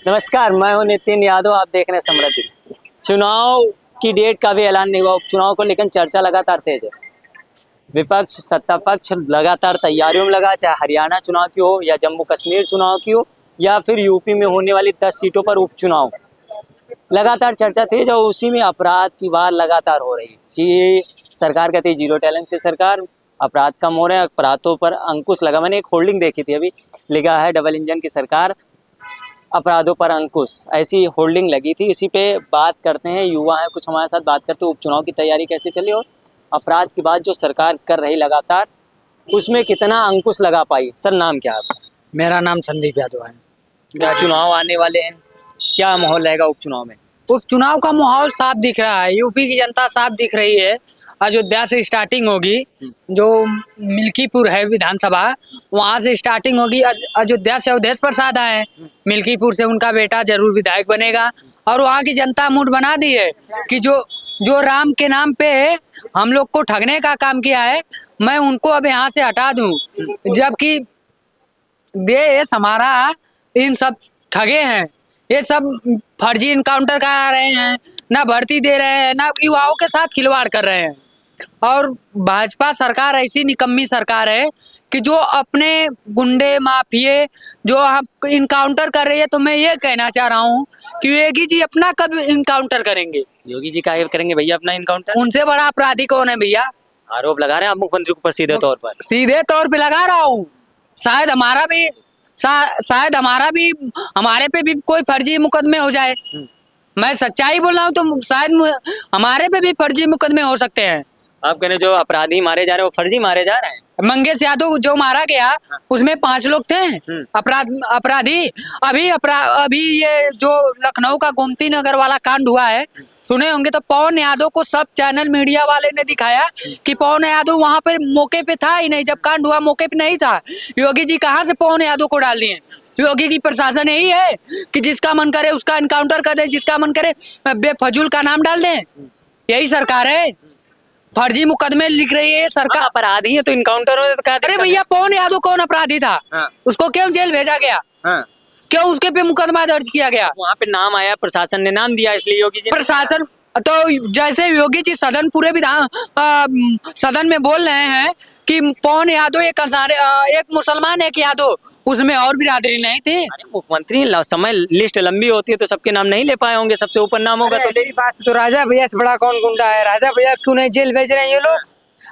नमस्कार, मैं हूं नितिन यादव। आप देख रहे हैं समृद्धि। चुनाव की डेट का भी ऐलान नहीं हुआ। उपचुनाव को लेकर चर्चा लगातार तेज है। विपक्ष सत्ता पक्ष लगातार तैयारियों में लगा, चाहे हरियाणा चुनाव की हो या जम्मू कश्मीर चुनाव की हो या फिर यूपी में होने वाली 10 सीटों पर उपचुनाव। लगातार चर्चा तेज और उसी में अपराध की बात लगातार हो रही कि सरकार कहती है जीरो टॉलरेंस की सरकार, अपराध कम हो रहे हैं, अपराधों पर अंकुश लगा। मैंने एक होल्डिंग देखी थी अभी, लिखा है डबल इंजन की सरकार, अपराधों पर अंकुश, ऐसी होल्डिंग लगी थी। इसी पे बात करते हैं, युवा हैं कुछ हमारे साथ, बात करते हैं उपचुनाव की तैयारी कैसे चली और अपराध की बात जो सरकार कर रही लगातार, उसमें कितना अंकुश लगा पाई। सर, नाम क्या है आपका? मेरा नाम संदीप यादव है। चुनाव आने वाले हैं, क्या माहौल रहेगा उपचुनाव में? उपचुनाव का माहौल साफ दिख रहा है, यूपी की जनता साफ दिख रही है। अयोध्या से स्टार्टिंग होगी, जो मिल्कीपुर है विधानसभा, वहां से स्टार्टिंग होगी। अयोध्या से अवधेश प्रसाद आए, मिल्कीपुर से उनका बेटा जरूर विधायक बनेगा। और वहाँ की जनता मूड बना दी है कि जो राम के नाम पे हम लोग को ठगने का काम किया है, मैं उनको अब यहाँ से हटा दूं। जबकि देश हमारा इन सब ठगे हैं, ये सब फर्जी इनकाउंटर करा रहे हैं, ना भर्ती दे रहे हैं, ना युवाओं के साथ खिलवाड़ कर रहे हैं। और भाजपा सरकार ऐसी निकम्मी सरकार है कि जो अपने गुंडे माफिए जो हम इनकाउंटर कर रही है। तो मैं ये कहना चाह रहा हूँ कि योगी जी अपना कब इनकाउंटर करेंगे? योगी जी क्या करेंगे भैया अपना इनकाउंटर? उनसे बड़ा अपराधी कौन है भैया? आरोप लगा रहे हैं आप मुख्यमंत्री के ऊपर सीधे तौर पर। सीधे तौर पे लगा रहा हूँ। शायद हमारा भी हमारे पे भी कोई फर्जी मुकदमे हो जाए। मैं सच्चाई बोल रहा हूँ, तो शायद हमारे पे भी फर्जी मुकदमे हो सकते हैं। आप कह रहे जो अपराधी मारे जा रहे हैं वो फर्जी मारे जा रहे हैं? मंगेश यादव जो मारा गया उसमें 5 लोग थे अपराधी। अभी ये जो लखनऊ का गोमती नगर वाला कांड हुआ है, सुने होंगे, तो पवन यादव को सब चैनल मीडिया वाले ने दिखाया कि पवन यादव वहां पे मौके पे था ही नहीं। जब कांड हुआ मौके पे नहीं था। योगी जी कहाँ से पवन यादव को डाल दिए? योगी की प्रशासन यही है कि जिसका मन करे उसका इनकाउंटर कर दे, जिसका मन करे बेफजूल का नाम डाल दे। यही सरकार है, फर्जी मुकदमे लिख रही है सरकार। अपराधी है तो इनकाउंटर हो तो क्या? अरे भैया, पवन यादव कौन अपराधी था? हाँ। उसको क्यों जेल भेजा गया? हाँ। क्यों उसके पे मुकदमा दर्ज किया गया? वहाँ पे नाम आया, प्रशासन ने नाम दिया, इसलिए योगी जी प्रशासन तो जैसे योगी जी सदन पूरे विधान सदन में बोल रहे हैं कि पवन यादव एक मुसलमान एक यादव, उसमें और बिरादरी नहीं थी। अरे मुख्यमंत्री समय लिस्ट लंबी होती है तो सबके नाम नहीं ले पाए होंगे, सबसे ऊपर नाम होगा। तो बात तो राजा भैया से बड़ा कौन गुंडा है? राजा भैया क्यों नहीं जेल भेज रहे हैं ये लोग?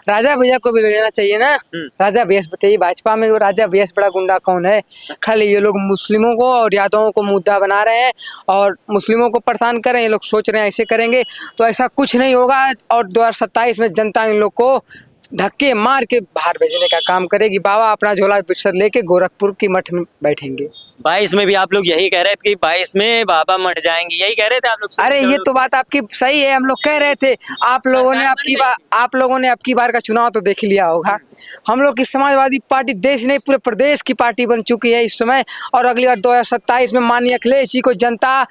राजा भैया को भी भेजना चाहिए ना। राजा भैया बताइए, भाजपा में राजा भैया से बड़ा गुंडा कौन है? खाली ये लोग मुस्लिमों को और यादवों को मुद्दा बना रहे हैं और मुस्लिमों को परेशान कर रहे हैं। ये लोग सोच रहे हैं ऐसे करेंगे तो ऐसा कुछ नहीं होगा। और 2027 में जनता इन लोग को धक्के मार के बाहर भेजने का काम करेगी। बाबा अपना झोला बिस्तर लेके गोरखपुर की मठ में बैठेंगे। 22 में भी आप लोग यही कह रहे थे कि 22 में बाबा मठ जाएंगे, यही कह रहे थे आप लोग? अरे ये तो बात आपकी सही है, हम लोग कह रहे थे। आप लोगों ने आपकी बार का चुनाव तो देख लिया होगा। हम लोग की समाजवादी पार्टी देश नहीं पूरे प्रदेश की पार्टी बन चुकी है इस समय। और अगली बार 2027 में माननीय अखिलेश जी को जनता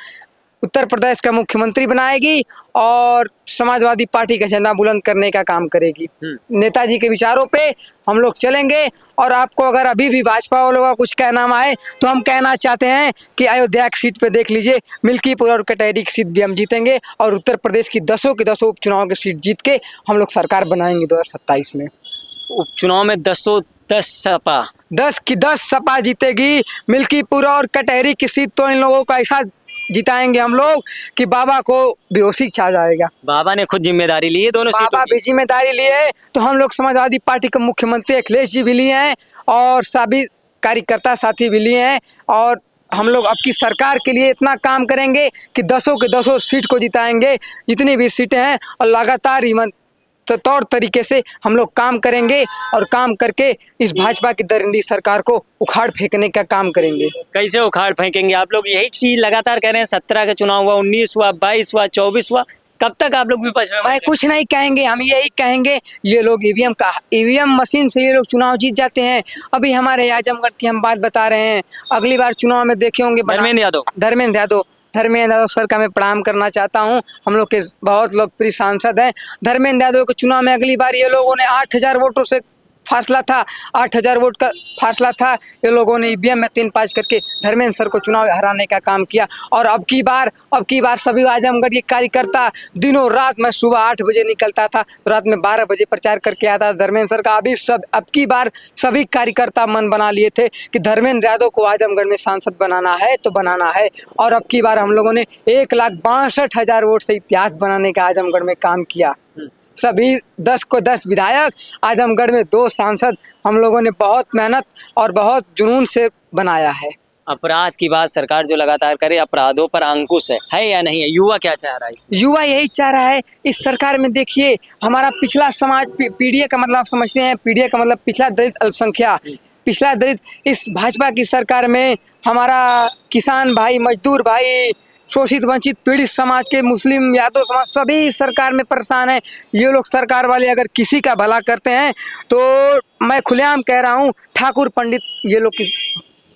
उत्तर प्रदेश का मुख्यमंत्री बनाएगी और समाजवादी पार्टी का झंडा बुलंद करने का काम करेगी। नेताजी के विचारों पे हम लोग चलेंगे। और आपको अगर अभी भी भाजपा वालों का कुछ कहना आए तो हम कहना चाहते हैं कि अयोध्या की सीट पे देख लीजिए, मिल्कीपुर और कटहरी की सीट भी हम जीतेंगे और उत्तर प्रदेश की 10 की 10 उपचुनाव की सीट जीत के हम लोग सरकार बनाएंगे 2027 में। उपचुनाव में 10 की 10 सपा जीतेगी। मिल्कीपुर और कटहरी की सीट तो इन लोगों का ऐसा जिताएंगे हम लोग कि बाबा को बेहोशी छा जाएगा। बाबा ने खुद जिम्मेदारी ली है दोनों सीटों की। बाबा भी जिम्मेदारी लिए है तो हम लोग समाजवादी पार्टी के मुख्यमंत्री अखिलेश जी भी लिए हैं और सभी कार्यकर्ता साथी भी लिए हैं। और हम लोग अब की सरकार के लिए इतना काम करेंगे कि 10 के 10 सीट को जिताएंगे, जितनी भी सीटें हैं। और लगातार तौर तरीके से हम लोग काम करेंगे और काम करके इस भाजपा की दरिंदी सरकार को उखाड़ फेंकने का काम करेंगे। कैसे उखाड़ फेंकेंगे आप लोग? यही चीज लगातार कह रहे हैं। 17 का चुनाव हुआ, 19 हुआ, 22 हुआ, 24 हुआ, कब तक आप लोग विपक्ष में? मैं कुछ नहीं कहेंगे, हम यही कहेंगे ये लोग ईवीएम मशीन से ये लोग चुनाव जीत जाते हैं। अभी हमारे आजमगढ़ की हम बात बता रहे हैं, अगली बार चुनाव में देखे होंगे धर्मेंद्र यादव सर का मैं प्रणाम करना चाहता हूं। हम लोग के बहुत लोकप्रिय सांसद हैं। धर्मेंद्र यादव के चुनाव में अगली बार ये लोगों ने 8000 वोटों से फासला था, 8,000 वोट का फासला था। ये लोगों ने ईवीएम में 3-5 करके धर्मेंद्र सर को चुनाव हराने का काम किया। और अब की बार सभी आजमगढ़ के कार्यकर्ता दिनों रात, मैं सुबह 8 बजे निकलता था, रात में 12 बजे प्रचार करके आता था धर्मेंद्र सर का। अब की बार सभी कार्यकर्ता मन बना लिए थे कि धर्मेंद्र यादव को आजमगढ़ में सांसद बनाना है तो बनाना है। और अब की बार हम लोगों ने 1,62,000 वोट से इतिहास बनाने का आजमगढ़ में काम किया। सभी 10 को 10 विधायक, आजमगढ़ में 2 सांसद, हम लोगों ने बहुत मेहनत और बहुत जुनून से बनाया है। अपराध की बात सरकार जो लगातार करे, अपराधों पर अंकुश है या नहीं है? युवा क्या चाह रहा है? युवा यही चाह रहा है इस सरकार में। देखिए, हमारा पिछला समाज, पीडीए का मतलब आप समझते हैं, पीडीए का मतलब पिछला दलित अल्पसंख्या, पिछला दलित। इस भाजपा की सरकार में हमारा किसान भाई, मजदूर भाई, शोषित वंचित पीड़ित समाज के, मुस्लिम, यादव समाज, सभी सरकार में परेशान है। ये लोग सरकार वाले अगर किसी का भला करते हैं तो मैं खुलेआम कह रहा हूँ, ठाकुर पंडित ये लोग की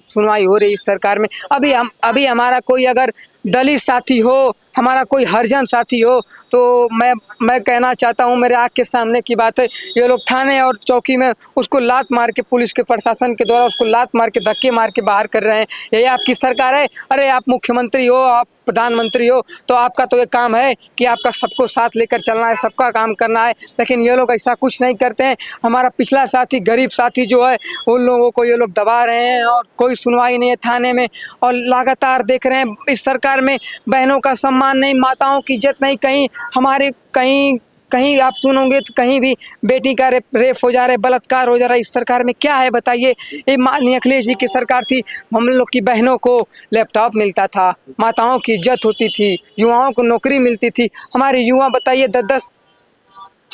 सुनवाई हो रही इस सरकार में। अभी हमारा कोई अगर दलित साथी हो, हमारा कोई हरिजन साथी हो, तो मैं कहना चाहता हूँ, मेरे आँख के सामने की बात है, ये लोग थाने और चौकी में उसको लात मार के, पुलिस के प्रशासन के द्वारा उसको लात मार के, धक्के मार के बाहर कर रहे हैं। यही आपकी सरकार है? अरे आप मुख्यमंत्री हो, आप प्रधानमंत्री हो, तो आपका तो ये काम है कि आपका सबको साथ लेकर चलना है, सबका काम करना है। लेकिन ये लोग ऐसा कुछ नहीं करते हैं। हमारा पिछला साथी, गरीब साथी जो है, उन लोगों को ये लोग दबा रहे हैं और कोई सुनवाई नहीं है थाने में। और लगातार देख रहे हैं इस सरकार में बहनों का सम्मान नहीं, माताओं की इज्जत नहीं। कहीं हमारे कहीं आप सुनोगे तो कहीं भी बेटी का रेप हो जा रहा है, बलात्कार हो जा रहा है। इस सरकार में क्या है बताइए? ये माननीय अखिलेश जी की सरकार थी, हम लोग की बहनों को लैपटॉप मिलता था, माताओं की इज्जत होती थी, युवाओं को नौकरी मिलती थी। हमारे युवा बताइए 10-10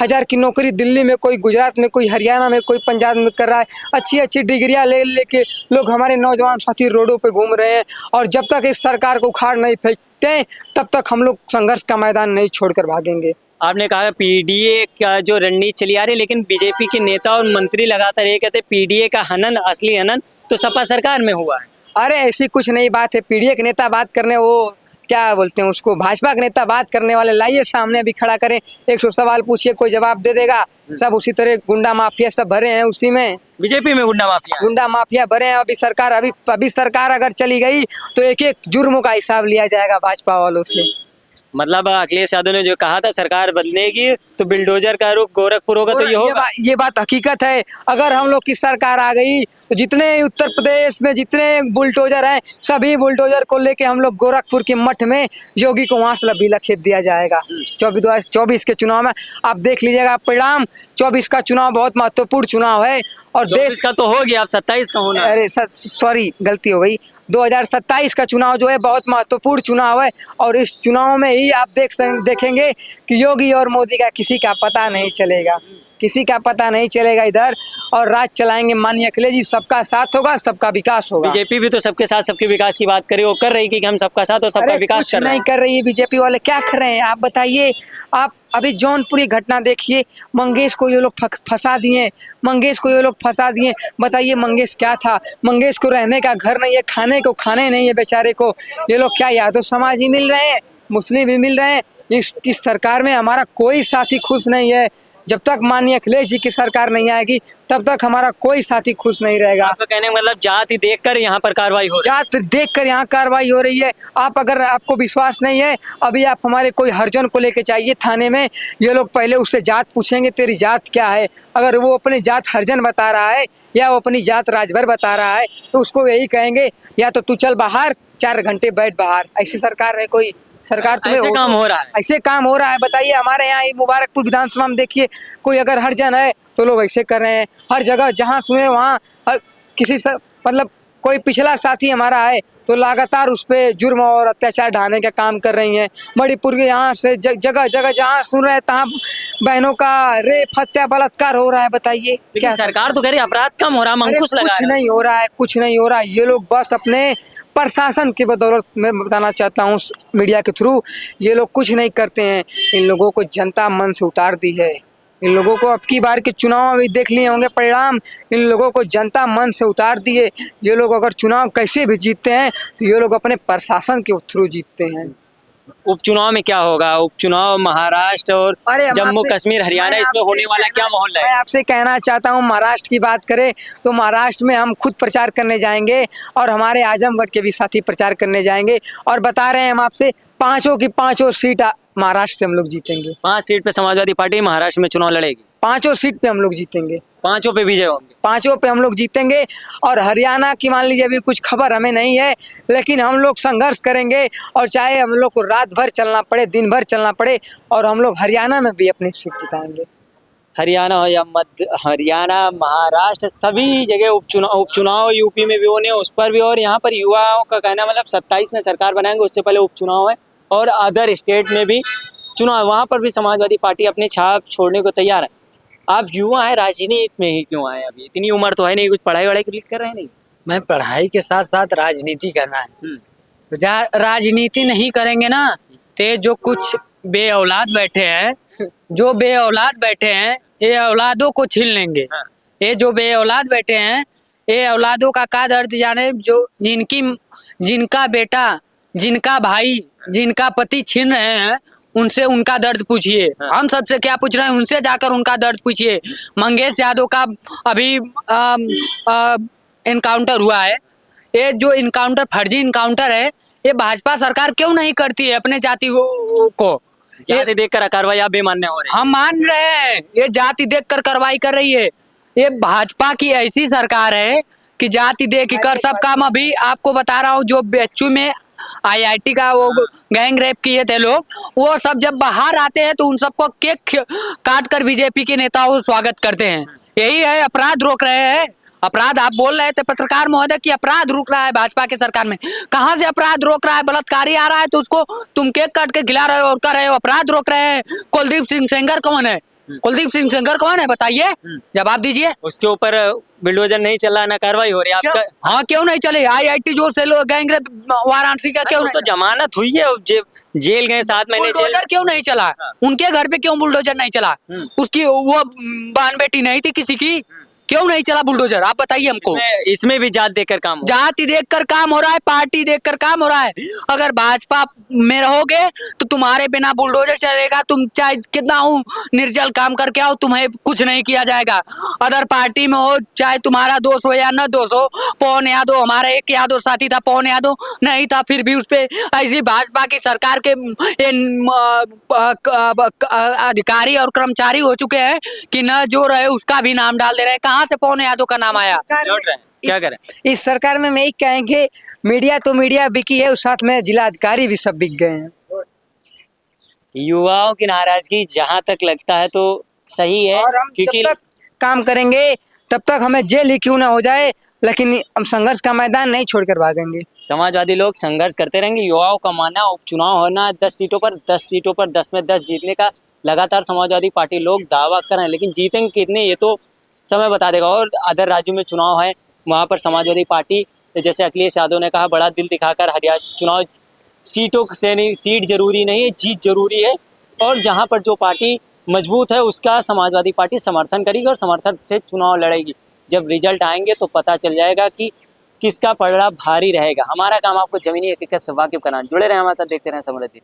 हज़ार की नौकरी दिल्ली में, कोई गुजरात में, कोई हरियाणा में, कोई पंजाब में कर रहा है। अच्छी डिग्रियां लेके लोग, हमारे नौजवान साथी रोडों पे घूम रहे हैं। और जब तक इस सरकार को उखाड़ नहीं फेंकते तब तक हम लोग संघर्ष का मैदान नहीं छोड़कर भागेंगे। आपने कहा पीडीए का जो रणनीति चली आ रही है, लेकिन बीजेपी के नेता और मंत्री लगातार ये कहते हैं पीडीए का हनन, असली हनन तो सपा सरकार में हुआ है। अरे ऐसी कुछ नहीं बात है। पीडीए के नेता बात करने, वो क्या बोलते हैं उसको, भाजपा के नेता बात करने वाले लाइए सामने, अभी खड़ा करें, 100 सवाल पूछिए, कोई जवाब दे देगा। सब उसी तरह गुंडा माफिया सब भरे हैं उसी में। बीजेपी में गुंडा माफिया भरे हैं। अभी सरकार अगर चली गई तो एक जुर्मों का हिसाब लिया जाएगा भाजपा वालों से। मतलब अखिलेश यादव ने जो कहा था सरकार बदलेगी तो बिल्डोजर का रुख गोरखपुर होगा, तो ये होगा। ये बात हकीकत है। अगर हम लोग की सरकार आ गई तो जितने उत्तर प्रदेश में जितने बुलडोजर हैं, सभी बुलडोजर को लेके हम लोग गोरखपुर के मठ में योगी को वहां से बिलखेत दिया जाएगा। 2024 के चुनाव में आप देख लीजिएगा परिणाम। 24 का चुनाव बहुत महत्वपूर्ण चुनाव है और देश का तो हो गया, अब 27 का होना है। अरे सॉरी, गलती हो गई। 2027 का चुनाव जो है बहुत महत्वपूर्ण चुनाव है और इस चुनाव में ही आप देखेंगे कि योगी और मोदी का किसी का पता नहीं चलेगा, किसी का पता नहीं चलेगा इधर, और राज चलाएंगे माननीय अखिलेश जी। सबका साथ होगा, सबका विकास होगा। बीजेपी भी तो सबके साथ सबके विकास की बात करे, वो कर रही कि हम सबका साथ और सबका विकास कर रहे हैं। नहीं कर रही है बीजेपी वाले, क्या कर रहे हैं आप बताइए? आप अभी जौनपुरी घटना देखिए, मंगेश को ये लोग फंसा दिए। बताइए मंगेश क्या था? मंगेश को रहने का घर नहीं है, खाने नहीं है बेचारे को। ये लोग क्या यादव समाज ही मिल रहे हैं, मुस्लिम भी मिल रहे हैं। इस सरकार में हमारा कोई साथी खुश नहीं है। जब तक माननीय अखिलेश जी की सरकार नहीं आएगी तब तक हमारा कोई साथी खुश नहीं रहेगा। आपका कहने का मतलब जाति देखकर यहाँ पर कार्रवाई हो रही है? जात देखकर यहाँ कार्रवाई हो रही है। अगर आपको विश्वास नहीं है, अभी आप हमारे कोई हरिजन को लेके चाहिए थाने में, ये लोग पहले उससे जात पूछेंगे, तेरी जात क्या है। अगर वो अपनी जात हरिजन बता रहा है या वो अपनी जात राजभर बता रहा है तो उसको यही कहेंगे, या तो तू चल बाहर, 4 घंटे बैठ बाहर। ऐसी सरकार है कोई? सरकार तुम्हें ऐसे काम हो रहा है? ऐसे काम हो रहा है। बताइए हमारे यहाँ मुबारकपुर विधानसभा में देखिए, कोई अगर हरिजन है तो लोग ऐसे कर रहे हैं। हर जगह जहाँ सुने वहाँ मतलब कोई पिछला साथी हमारा है तो लगातार उस पर जुर्म और अत्याचार ढाने का काम कर रही हैं। मणिपुर के यहाँ से जगह जहाँ सुन रहे हैं तहाँ बहनों का रेप, हत्या, बलात्कार हो रहा है। बताइए क्या सरकार तो कह रही है अपराध कम हो रहा है, अंकुश लगा कुछ नहीं हो रहा है। ये लोग बस अपने प्रशासन की बदौलत, मैं बताना चाहता हूँ मीडिया के थ्रू, ये लोग कुछ नहीं करते हैं। इन लोगों को जनता मन से उतार दी है। इन लोगों को अब की बार के चुनाव में देख लिए होंगे परिणाम, इन लोगों को जनता मन से उतार दिए। ये लोग अगर चुनाव कैसे भी जीतते हैं तो ये लोग अपने प्रशासन के थ्रू जीतते हैं। उपचुनाव में क्या होगा? उपचुनाव महाराष्ट्र और अरे हम जम्मू आपसे- कश्मीर हरियाणा मैं इसमें आपसे होने वाला क्या माहौल मैं है? आपसे कहना चाहता हूँ, महाराष्ट्र की बात करें तो महाराष्ट्र में हम खुद प्रचार करने जाएंगे और हमारे आजमगढ़ के भी साथी प्रचार करने जाएंगे और बता रहे हैं हम आपसे, पांचों की पांचों सीट महाराष्ट्र से हम लोग जीतेंगे। 5 सीट पे समाजवादी पार्टी महाराष्ट्र में चुनाव लड़ेगी, पांचों सीट पे हम लोग जीतेंगे, पांचों पे विजय होंगे। पांचों पे हम लोग जीतेंगे। और हरियाणा की मान लीजिए अभी कुछ खबर हमें नहीं है, लेकिन हम लोग संघर्ष करेंगे और चाहे हम लोग को रात भर चलना पड़े, दिन भर चलना पड़े, और हम लोग हरियाणा में भी अपनी सीट जिताएंगे। हरियाणा हो या मध्य हरियाणा, महाराष्ट्र, सभी जगह उपचुनाव यूपी में भी होने हैं, उस पर भी। और यहाँ पर युवाओं का कहना मतलब 27 में सरकार बनाएंगे, उससे पहले उपचुनाव है और अदर स्टेट में भी चुनाव, वहाँ पर भी समाजवादी पार्टी अपनी छाप छोड़ने को तैयार है। आप युवा हैं, राजनीति में ही क्यों आए? अभी इतनी उम्र तो है नहीं, कुछ पढ़ाई वढ़ाई क्लिक कर रहे हैं? नहीं। मैं पढ़ाई के साथ साथ राजनीति करना है। तो जहाँ राजनीति नहीं करेंगे ना, तो जो कुछ बे औलाद बैठे हैं, जो बे औलाद बैठे हैं, ये औलादों को छीन लेंगे। हाँ। ये जो बे औलाद बैठे हैं, ये औलादों का दर्द जाने, जो जिनका बेटा, जिनका भाई, जिनका पति छीन रहे हैं, उनसे उनका दर्द पूछिए। हाँ। हम सबसे क्या पूछ रहे हैं, उनसे जाकर उनका दर्द पूछिए। मंगेश यादव का अभी इनकाउंटर हुआ है। ये जो इनकाउंटर फर्जी इनकाउंटर है, ये भाजपा सरकार क्यों नहीं करती है अपने जाति को? जाति देखकर कार्रवाई आप बेमान्य हो रहे हैं। हम मान रहे हैं, ये जाति देखकर कार्रवाई कर रही है। ये भाजपा की ऐसी सरकार है कि जाति देख कर सब काम। अभी आपको बता रहा हूँ, जो बेच्चू में आईआईटी का वो गैंग रेप किए थे लोग, वो सब जब बाहर आते हैं तो उन सबको केक काट कर बीजेपी के नेताओं स्वागत करते हैं। यही है, अपराध रोक रहे हैं। अपराध आप बोल रहे थे पत्रकार महोदय कि अपराध रुक रहा है भाजपा के सरकार में। कहां से अपराध रोक रहा है? बलात्कारी आ रहा है तो उसको तुम केक काट के खिला रहे हो और कर रहे हो, अपराध रोक रहे हैं। कुलदीप सिंह सेंगर कौन है? कुलदीप सिंह सेंगर कौन है बताइए, जवाब दीजिए। उसके ऊपर बिल्डोजर नहीं चल रहा, ना कार्रवाई हो रही है आपका। हाँ, क्यों नहीं चले? आईआईटी जो से लोग गैंग रेप वाराणसी का क्यों तो नहीं? जमानत हुई है, जेल गए 7 महीने जेल। बुलडोजर क्यों नहीं चला? उनके घर पे क्यों बुलडोजर नहीं चला? उसकी वो बहन बेटी नहीं थी किसी की, क्यों नहीं चला बुलडोजर? आप बताइए हमको। इसमें भी जात देखकर काम हो। जाति देखकर काम हो रहा है, पार्टी देखकर काम हो रहा है। अगर भाजपा में रहोगे तो तुम्हारे बिना बुलडोजर चलेगा। तुम चाहे कितना हो निर्जल काम करके आओ, तुम्हें कुछ नहीं किया जाएगा। अदर पार्टी में हो, चाहे तुम्हारा दोष हो या न दोष हो। पवन यादव, हमारा एक यादव साथी था, पवन यादव नहीं था, फिर भी उस पे ऐसी भाजपा की सरकार के अधिकारी और कर्मचारी हो चुके हैं कि न जो रहे उसका भी नाम डाल दे रहे हैं। कहाँ से पवन यादव का नाम आया? लौट रहे हैं, क्या करें? इस सरकार में मैं यही कहेंगे, मीडिया तो मीडिया बिकी है, उस साथ में जिला अधिकारी भी सब बिक गए हैं। युवाओं की नाराजगी जहां तक लगता है तो सही है, और हम क्योंकि जब तक काम करेंगे तब तक हमें जेल ही क्यों ना हो जाए, लेकिन हम संघर्ष का मैदान नहीं छोड़कर भागेंगे। समाजवादी लोग संघर्ष करते रहेंगे। युवाओं का मानना उपचुनाव होना 10 सीटों पर 10 में 10 जीतने का लगातार समाजवादी पार्टी लोग दावा कर रहे हैं, लेकिन जीतेंगे कितने ये तो समय बता देगा। और अदर राज्यों में चुनाव है, वहाँ पर समाजवादी पार्टी, जैसे अखिलेश यादव ने कहा, बड़ा दिल दिखाकर हरियाणा चुनाव, सीटों से नहीं, सीट जरूरी नहीं है, जीत जरूरी है। और जहाँ पर जो पार्टी मजबूत है उसका समाजवादी पार्टी समर्थन करेगी और समर्थन से चुनाव लड़ेगी। जब रिजल्ट आएंगे तो पता चल जाएगा कि किसका पलड़ा भारी रहेगा। हमारा काम आपको जमीनी हकीकत से वाकिफ कराना। जुड़े रहें हमारे साथ, देखते रहें समृद्धि।